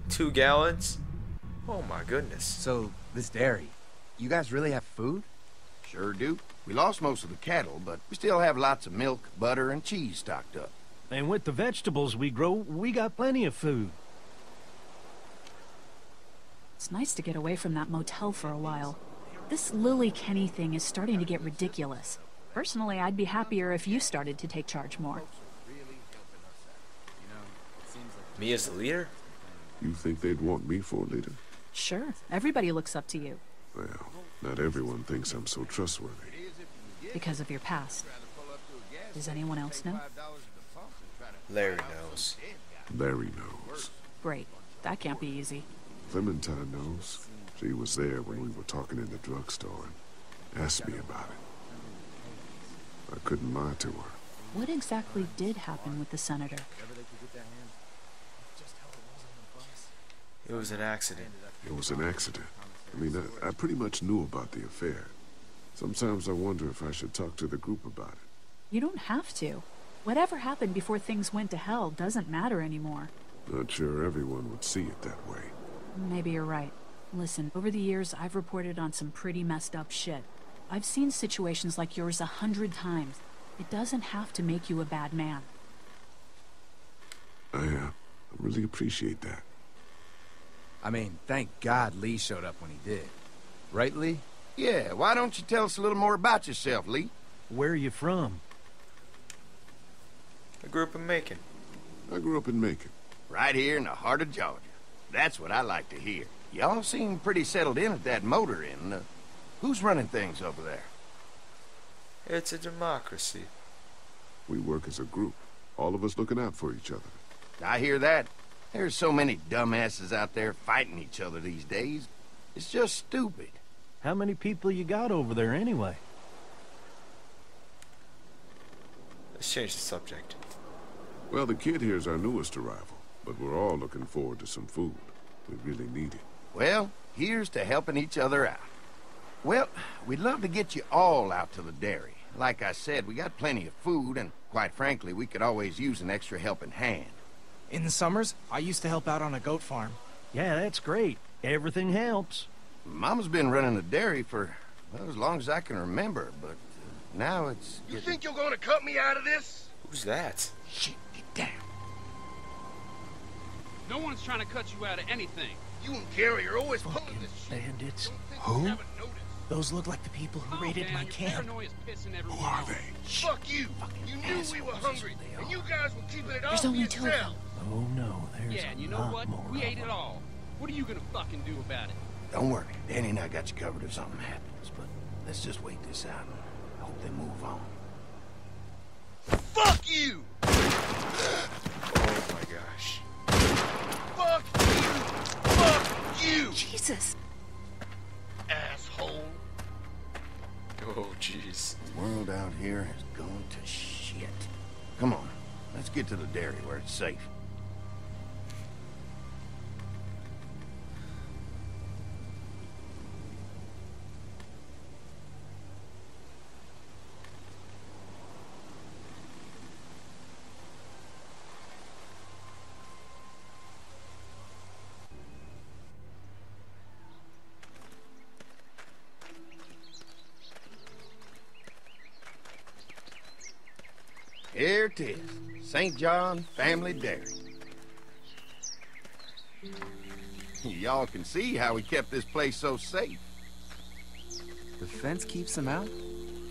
2 gallons? Oh my goodness. So, this dairy, you guys really have food? Sure do. We lost most of the cattle, but we still have lots of milk, butter, and cheese stocked up. And with the vegetables we grow, we got plenty of food. It's nice to get away from that motel for a while. This Lily Kenny thing is starting to get ridiculous. Personally, I'd be happier if you started to take charge more. Me as the leader? You think they'd want me for a leader? Sure, everybody looks up to you. Well, not everyone thinks I'm so trustworthy. Because of your past. Does anyone else know? Larry knows. Larry knows. Great. That can't be easy. Clementine knows. She was there when we were talking in the drugstore and asked me about it. I couldn't lie to her. What exactly did happen with the senator? It was an accident. It was an accident. I mean, I pretty much knew about the affair. Sometimes I wonder if I should talk to the group about it. You don't have to. Whatever happened before things went to hell doesn't matter anymore. Not sure everyone would see it that way. Maybe you're right. Listen, over the years, I've reported on some pretty messed up shit. I've seen situations like yours 100 times. It doesn't have to make you a bad man. I really appreciate that. I mean, thank God Lee showed up when he did. Right, Lee? Yeah, why don't you tell us a little more about yourself, Lee? Where are you from? I grew up in Macon. I grew up in Macon. Right here in the heart of Georgia. That's what I like to hear. Y'all seem pretty settled in at that motor inn. Who's running things over there? It's a democracy. We work as a group, all of us looking out for each other. I hear that. There's so many dumbasses out there fighting each other these days. It's just stupid. How many people you got over there anyway? Let's change the subject. Well, the kid here's our newest arrival, but we're all looking forward to some food. We really need it. Well, here's to helping each other out. Well, we'd love to get you all out to the dairy. Like I said, we got plenty of food, and quite frankly, we could always use an extra helping hand. In the summers, I used to help out on a goat farm. Yeah, that's great. Everything helps. Mama's been running the dairy for, well, as long as I can remember, but now it's... You think you're gonna cut me out of this? Who's that? Shit, get down. No one's trying to cut you out of anything. You and Gary are always pulling this shit. Bandits. Who? Those look like the people who raided my camp. Who are they? Fuck you! You knew we were hungry, and you guys were keeping it all There's for only 2 of them. yourself. Oh no, there's Yeah, and you a know lot what? more We of ate it them. all. What are you gonna fucking do about it? Don't worry, Danny and I got you covered if something happens, but let's just wait this out and hope they move on. Fuck you! Oh my gosh. Fuck you! Fuck you! Jesus! Asshole! Oh jeez. The world out here has gone to shit. Come on, let's get to the dairy where it's safe. Here it is, St. John Family Dairy. Y'all can see how we kept this place so safe. The fence keeps them out?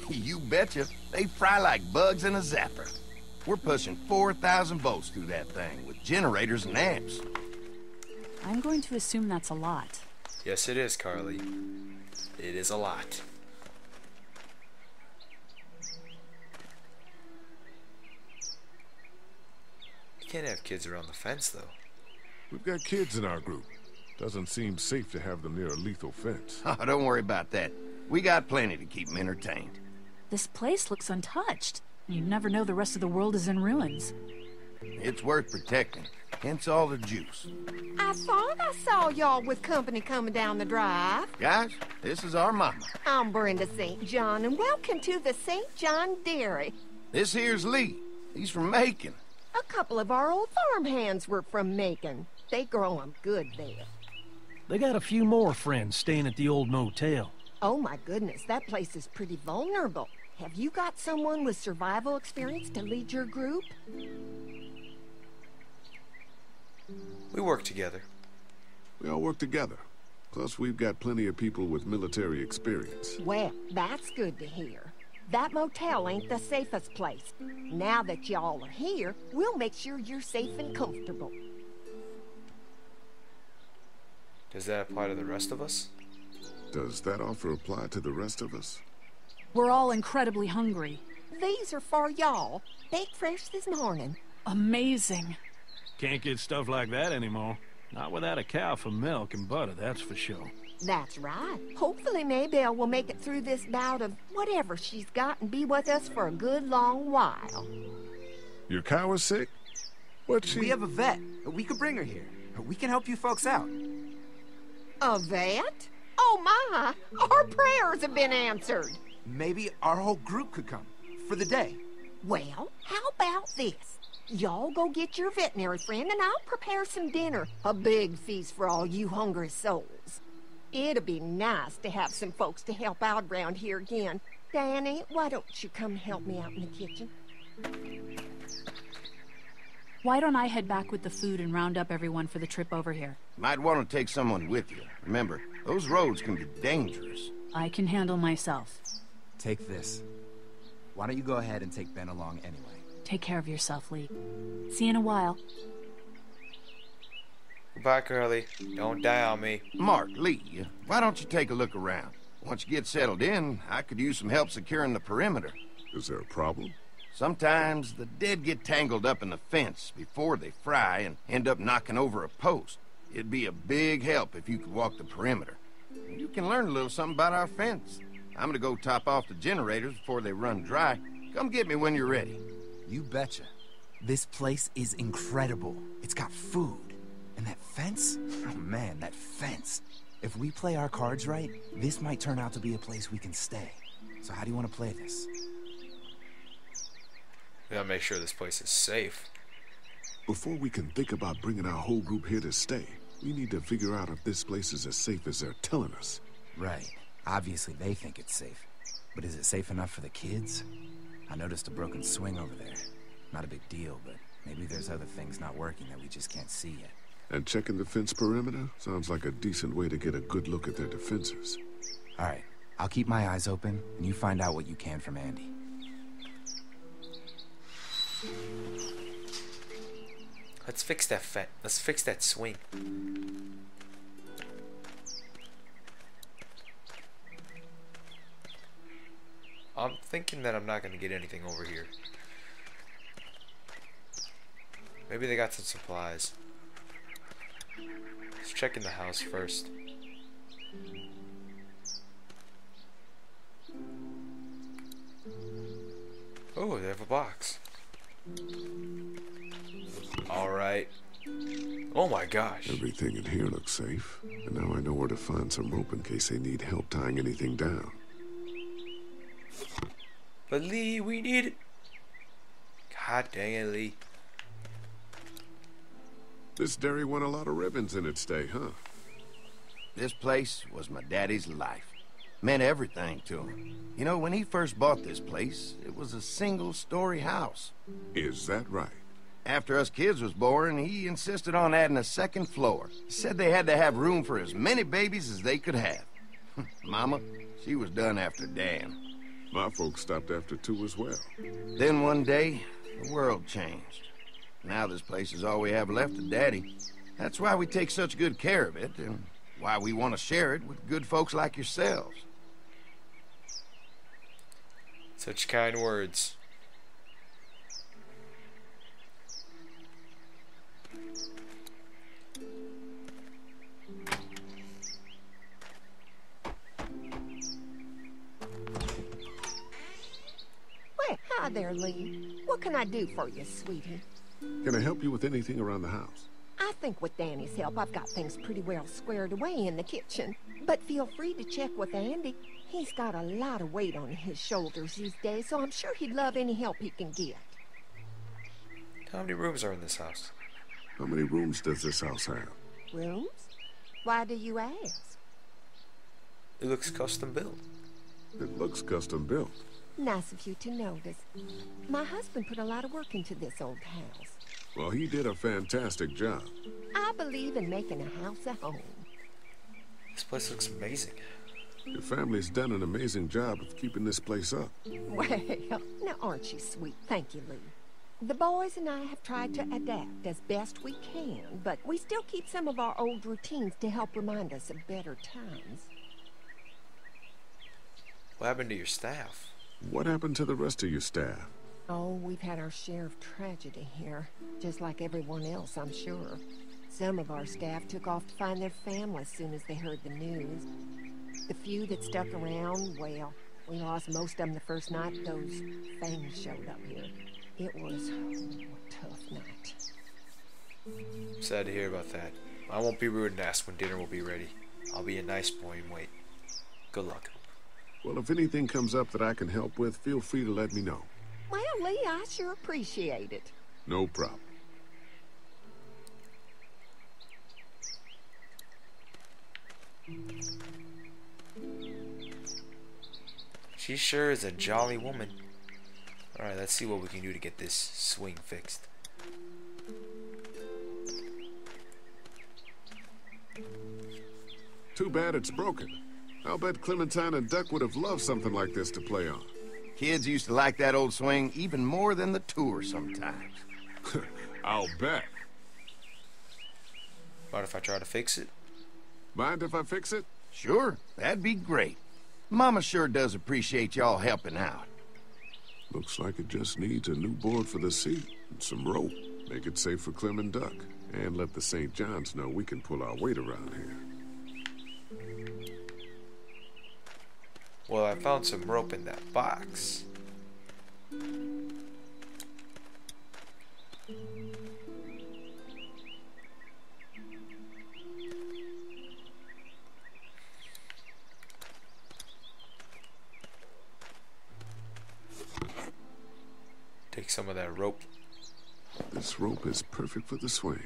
You betcha. They fry like bugs in a zapper. We're pushing 4,000 volts through that thing with generators and amps. I'm going to assume that's a lot. Yes, it is, Carly. It is a lot. You can't have kids around the fence, though. We've got kids in our group. Doesn't seem safe to have them near a lethal fence. Oh, don't worry about that. We got plenty to keep them entertained. This place looks untouched. You never know the rest of the world is in ruins. It's worth protecting, hence all the juice. I thought I saw y'all with company coming down the drive. Guys, this is our mama. I'm Brenda St. John, and welcome to the St. John Dairy. This here's Lee. He's from Macon. A couple of our old farmhands were from Macon. They grow 'em good there. They got a few more friends staying at the old motel. Oh my goodness, that place is pretty vulnerable. Have you got someone with survival experience to lead your group? We work together. We all work together. Plus, we've got plenty of people with military experience. Well, that's good to hear. That motel ain't the safest place. Now that y'all are here, we'll make sure you're safe and comfortable. Does that apply to the rest of us? Does that offer apply to the rest of us? We're all incredibly hungry. These are for y'all. Baked fresh this morning. Amazing. Can't get stuff like that anymore. Not without a cow for milk and butter, that's for sure. That's right. Hopefully Maybelle will make it through this bout of whatever she's got and be with us for a good long while. Your cow is sick? What's she... We have a vet. We could bring her here. We can help you folks out. A vet? Oh my! Our prayers have been answered. Maybe our whole group could come. For the day. Well, how about this? Y'all go get your veterinary friend and I'll prepare some dinner. A big feast for all you hungry souls. It'd be nice to have some folks to help out around here again. Danny, why don't you come help me out in the kitchen? Why don't I head back with the food and round up everyone for the trip over here? Might want to take someone with you. Remember, those roads can be dangerous. I can handle myself. Take this. Why don't you go ahead and take Ben along anyway? Take care of yourself, Lee. See you in a while. Goodbye, Curly. Don't die on me. Mark, Lee, why don't you take a look around? Once you get settled in, I could use some help securing the perimeter. Is there a problem? Sometimes the dead get tangled up in the fence before they fry and end up knocking over a post. It'd be a big help if you could walk the perimeter. You can learn a little something about our fence. I'm gonna go top off the generators before they run dry. Come get me when you're ready. You betcha. This place is incredible. It's got food. And that fence? Oh man, that fence. If we play our cards right, this might turn out to be a place we can stay. So how do you want to play this? We gotta make sure this place is safe. Before we can think about bringing our whole group here to stay, we need to figure out if this place is as safe as they're telling us. Right. Obviously they think it's safe. But is it safe enough for the kids? I noticed a broken swing over there. Not a big deal, but maybe there's other things not working that we just can't see yet. And checking the fence perimeter sounds like a decent way to get a good look at their defenses. All right. I'll keep my eyes open, and you find out what you can from Andy. Let's fix that Let's fix that swing. I'm thinking that I'm not gonna get anything over here. Maybe they got some supplies. Let's check in the house first. Oh, they have a box. Alright. Oh my gosh. Everything in here looks safe. And now I know where to find some rope in case they need help tying anything down. But Lee, we need it. God dang it, Lee. This dairy won a lot of ribbons in its day, huh? This place was my daddy's life. Meant everything to him. You know, when he first bought this place, it was a single-story house. Is that right? After us kids was born, he insisted on adding a second floor. He said they had to have room for as many babies as they could have. Mama, she was done after Dan. My folks stopped after 2 as well. Then one day, the world changed. Now this place is all we have left of Daddy. That's why we take such good care of it, and why we want to share it with good folks like yourselves. Such kind words. Well, hi there, Lee. What can I do for you, sweetie? Can I help you with anything around the house? I think with Danny's help, I've got things pretty well squared away in the kitchen. But feel free to check with Andy. He's got a lot of weight on his shoulders these days, so I'm sure he'd love any help he can get. How many rooms are in this house? How many rooms does this house have? Rooms? Why do you ask? It looks custom built. It looks custom built. Nice of you to notice. My husband put a lot of work into this old house. Well, he did a fantastic job. I believe in making a house a home. This place looks amazing. Your family's done an amazing job of keeping this place up. Well, now aren't you sweet? Thank you, Lee. The boys and I have tried to adapt as best we can, but we still keep some of our old routines to help remind us of better times. What happened to your staff? What happened to the rest of your staff? Oh, we've had our share of tragedy here, just like everyone else, I'm sure. Some of our staff took off to find their families as soon as they heard the news. The few that stuck around, well, we lost most of them the first night those things showed up here. It was a tough night. Sad to hear about that. I won't be rude and ask when dinner will be ready. I'll be a nice boy and wait. Good luck. Well, if anything comes up that I can help with, feel free to let me know. Well, Lee, I sure appreciate it. No problem. She sure is a jolly woman. Alright, let's see what we can do to get this swing fixed. Too bad it's broken. I'll bet Clementine and Duck would have loved something like this to play on. Kids used to like that old swing even more than the tour sometimes. I'll bet. Mind if I try to fix it? Mind if I fix it? Sure, that'd be great. Mama sure does appreciate y'all helping out. Looks like it just needs a new board for the seat and some rope. Make it safe for Clem and Duck. And let the St. John's know we can pull our weight around here. Well, I found some rope in that box. Take some of that rope. This rope is perfect for the swing.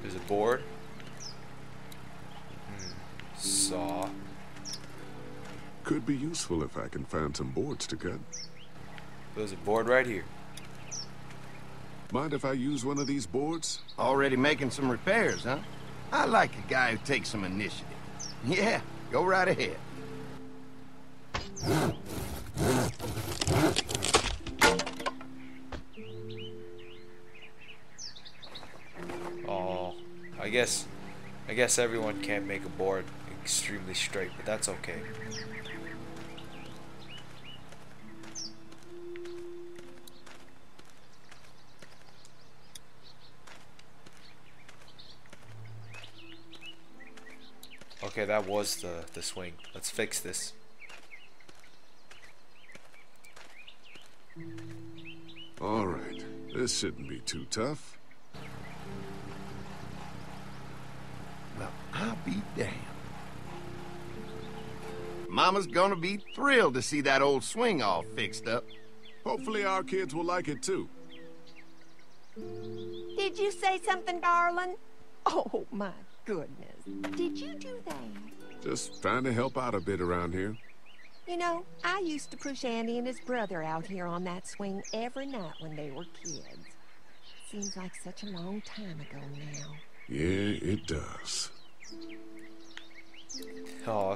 There's a board. Saw. Could be useful if I can find some boards to cut. There's a board right here. Mind if I use one of these boards? Already making some repairs, huh? I like a guy who takes some initiative. Yeah, go right ahead. Oh, I guess everyone can't make a board extremely straight, but that's okay. Okay, that was the swing. Let's fix this. All right, this shouldn't be too tough. Well, I'll be damned. Mama's gonna be thrilled to see that old swing all fixed up. Hopefully our kids will like it too. Did you say something, darling? Oh, my goodness. Did you do that? Just trying to help out a bit around here. You know, I used to push Andy and his brother out here on that swing every night when they were kids. Seems like such a long time ago now. Yeah, it does. Oh,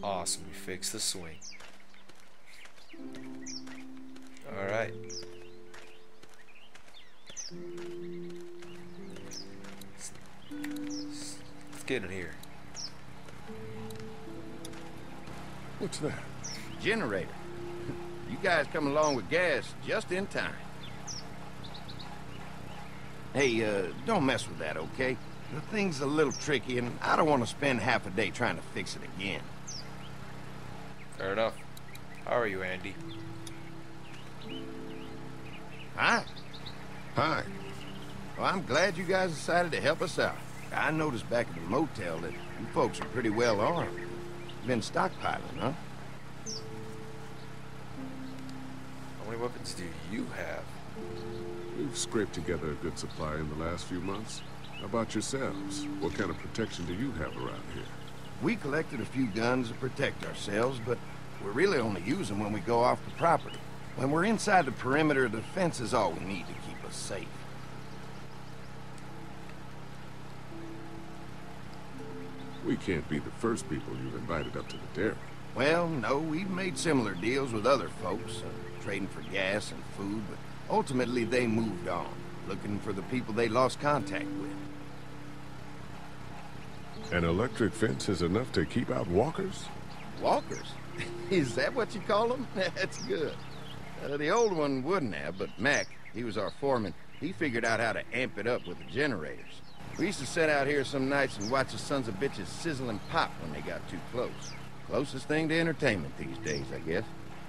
awesome. We fixed the swing. Alright. Let's get in here. What's that? Generator. You guys come along with gas just in time. Hey, don't mess with that, okay? The thing's a little tricky, and I don't want to spend half a day trying to fix it again. Fair enough. How are you, Andy? Hi. Hi. Well, I'm glad you guys decided to help us out. I noticed back at the motel that you folks are pretty well armed. You've been stockpiling, huh? How many weapons do you have? We've scraped together a good supply in the last few months. How about yourselves? What kind of protection do you have around here? We collected a few guns to protect ourselves, but we're really only use them when we go off the property. When we're inside the perimeter, the fence is all we need to keep us safe. We can't be the first people you've invited up to the dairy. Well, no, we've made similar deals with other folks, trading for gas and food, but ultimately they moved on, looking for the people they lost contact with. An electric fence is enough to keep out walkers? Walkers? Is that what you call them? That's good. The old one wouldn't have, but Mac, he was our foreman, he figured out how to amp it up with the generators. We used to sit out here some nights and watch the sons of bitches sizzle and pop when they got too close. Closest thing to entertainment these days, I guess.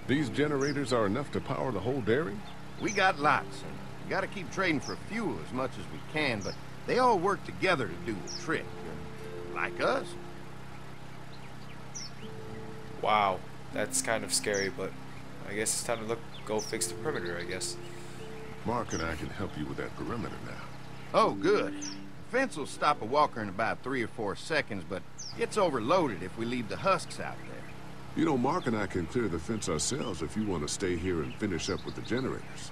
These generators are enough to power the whole dairy? We got lots, and we gotta keep trading for fuel as much as we can, but they all work together to do the trick. Like us. Wow, that's kind of scary, but I guess it's time to go fix the perimeter, I guess. Mark and I can help you with that perimeter now. Oh, good. The fence will stop a walker in about 3 or 4 seconds, but it's overloaded if we leave the husks out there. You know, Mark and I can clear the fence ourselves if you want to stay here and finish up with the generators.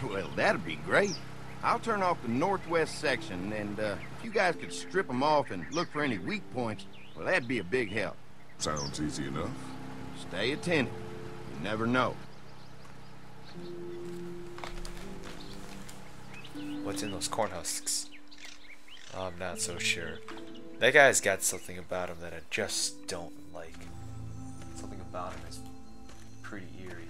Well, that'd be great. I'll turn off the northwest section, and if you guys could strip them off and look for any weak points, well, that'd be a big help. Sounds easy enough. Stay attentive. You never know. What's in those corn husks? I'm not so sure. That guy's got something about him that I just don't like. Something about him is pretty eerie.